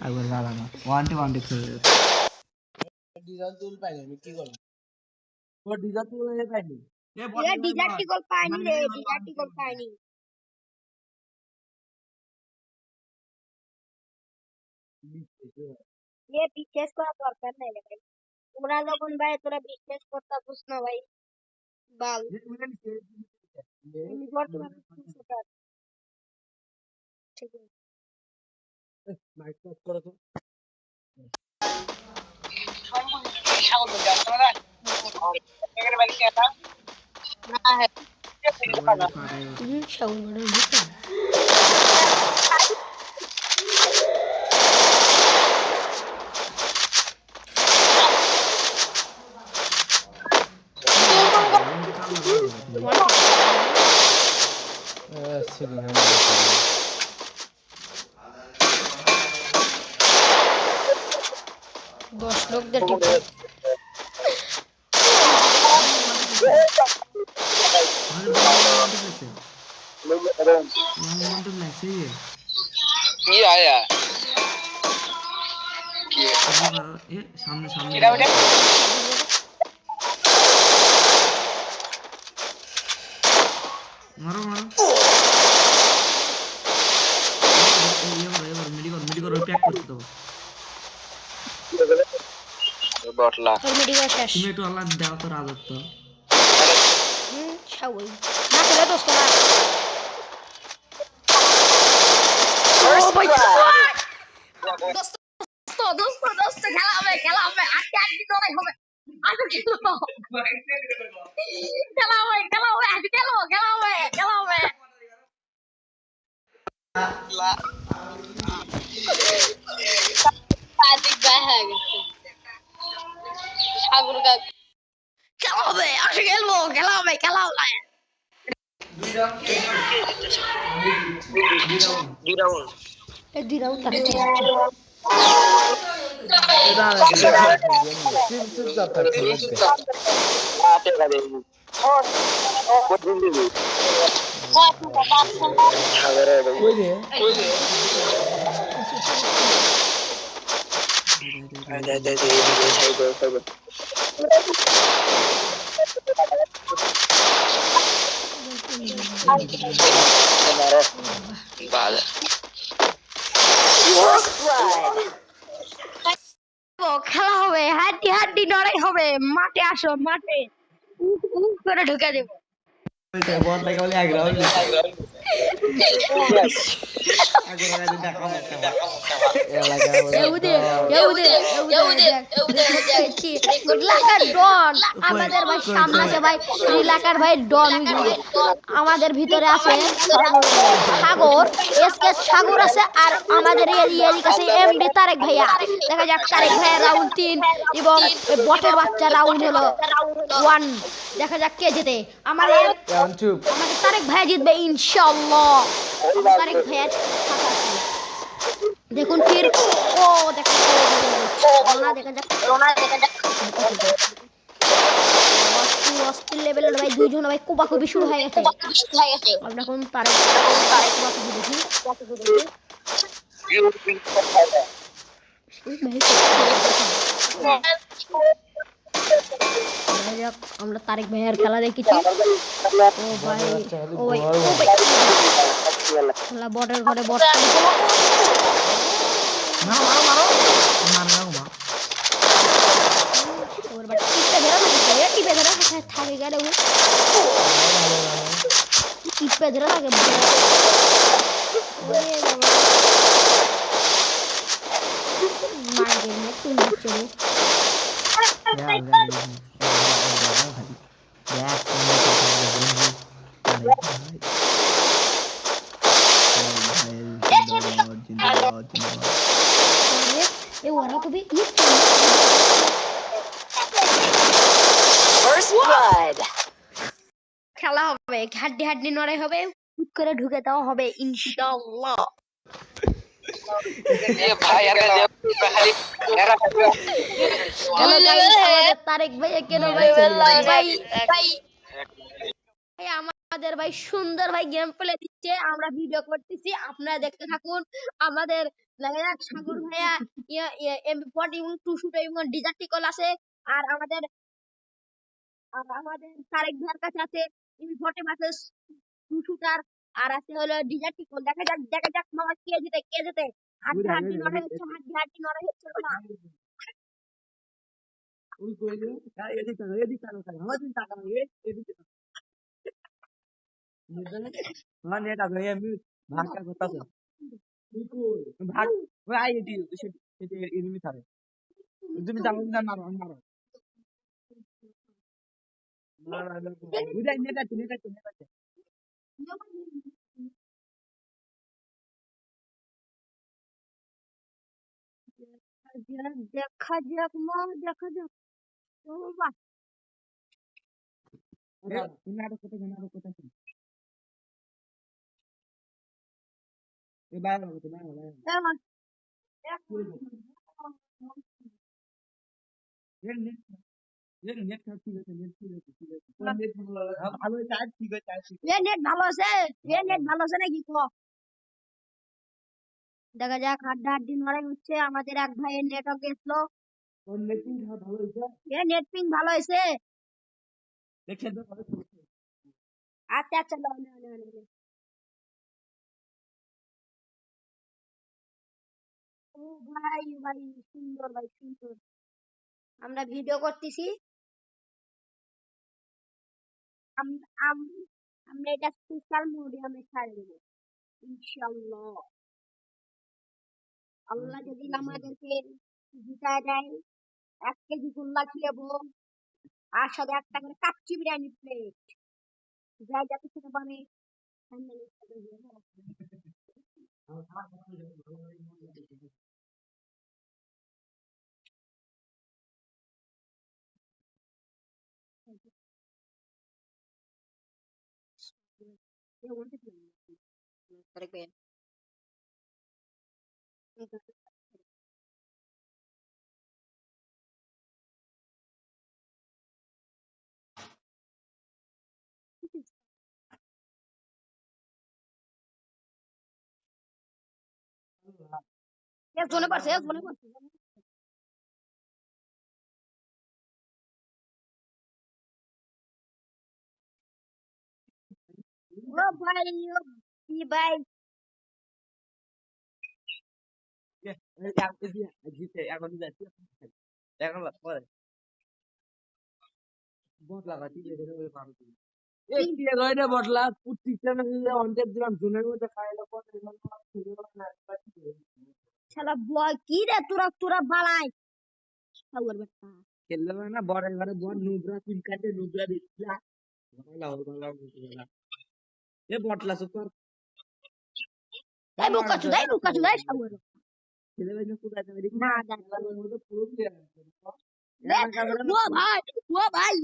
একবার জ্বালানো ওয়ানটি ওয়ানটি খেলে ডিজাল তুল পাইনি আমি কি করব ও ডিজাল তুল পাইনি এ ডিজার্টিকল পাইনি রে ডিজার্টিকল পাইনি ये বিশ্বাস করা দরকার নাই রে ভাই তোমরা যখন ভাই তোরা বিশ্বাস করতাছিস না ভাই বাল আমি বর্তমানে ঠিক আছে মাইক অফ করো তো দশ লোকদের টিম কি আয়া কি সামনে সামনে মারো মারো মেডিকল প্যাক করতে দাও বটলা মেডিকেল শেষ তুমি একটু আল্লাহ দাও তো রাজত্ব ছাউই না করে দোস্ত না দোস্ত দোস্ত খেলা হবে আজকে আজকে লড়াই হবে আজকে খেলা হবে আজকে খেলা হবে আদিক গায়ে হয়ে গেছে সাগর গা খেলা হবে আজকে খেলা হবে দুই রাউন্ড খেলা হবে হাড্ডি লড়াই হবে মাঠে আসো মাঠে করে ঢুকে দেবো আমাদের ভাই সামনে আছে ভাই এলাকার ভাই ডন আমাদের ভিতরে আছে সাগর এসকে সাগর আছে আর আমাদের এদিকে আছে এমডি তারেক ভাইয়া দেখা যাক তারেক ভাইয়া রাউন্ড 3 এবং বটের বাচ্চা রাউন্ড হলো 1 দেখা যাক কে জেতে আমাদের তারেক ভাইয়া জিতবে ইনশাআল্লাহ তারেক ভাইয়া দেখুন ফির ও দেখা যাক অস্থির লেভেলের ভাই দুইজন ভাই কোপাকুপি শুরু হয়ে গেছে আমরা কোন তারেক কোপাকুপি দেখি আমরা তারেক ভাইয়ের খেলা দেখেছি ও ভাই খেলা বটের ঘরে বট থাকে গেলে টিপে ধরে থাকে খেলা হবে হাড্ডি লড়াই হবে হুট করে ঢুকে দেওয়া হবে ইনশাআল্লাহ তারেক ভাই কেন ভাই আমাদের ভাই সুন্দর ভাই গেম প্লে হচ্ছে আমরা ভিডিও করতেছি, আপনারা দেখতে থাকুন। আমাদের দেখা যাক সাগর ভাইয়া এমপি40 এবং 2 এবং ডিজার্টিকল আছে। আর আমাদের তারেক ভাইয়ের কাছে আছে এমপি40 ভার্সেস 2 আর আছে হলো ডিজার্টিকল। দেখা যাক মামা কে জিতে। হাড্ডি লড়াই হচ্ছে, হাড্ডি লড়াই হচ্ছে না। ওই কইলে এদিকে আমাদের টাকা এদিকে মানে এটা আমি ভাগটা করতেছে ভাগ ওই আই এটি সেটি এনিমি থাকে তুমি যাও না মারো মারো বুঝাই নেটা দেখা যাক মা, দেখা যাক। ও বাবা, নাটক এ বাইরে হতো না এবার নেট ঠিক আছে ভালো চার্জ ঠিক আছে নেট ভালো আছে, নেট ভালো আছে নাকি কো? দেখা যাক হাড্ডি লড়াই হচ্ছে। আমাদের এক ভাইয়ের নেটও গেছিল। নেট ভালো হয়েছে নেট পিং ভালো হয়েছে। দেখে তো ভালো আচ্ছা আচ্ছা, নাও নাও নাও নাও। ও ভাই ভাই, সুন্দর ভাই সুন্দর। আমরা ভিডিও করতেছি। আম- আম- আমরা এটা সোশ্যাল মিডিয়ামে ছাড়ে দেবো ইনশাআল্লাহ। আল্লাহ যদি আমাদেরকে জিতায় দেয়, 1 কেজি গোল্লা খেলবো, আর সাথে একটা করে কাচ্চি বিরিয়ানি প্লেট। যাই যাতে খেতে পারে। জোনে পারছে, জোনে পারছে। ও ভাই, ও কি ভাই, জিতে এখন যাচ্ছি এখন পরে বট লাগা ঠিক আছে পারো তুমি কি রইলে বটলা প্রত্যেকটা মিলে অন্টের দিলাম জুনের মধ্যে খাইলো পরে শালা বয় কি রে, তোরা তোরা বালাই খাওয়ার বেটা। খেললে না বড় ঘরে বড় নুবরা তিন কাটে নুবরা দিচ্ছিলা ভালো এ বটলা সুপার এই বুকা চুদাই খাওয়ার। ছেলে ভাই কোথায় যাবে না জানি। পুরো প্লেয়ার ও ভাই, ও ভাই,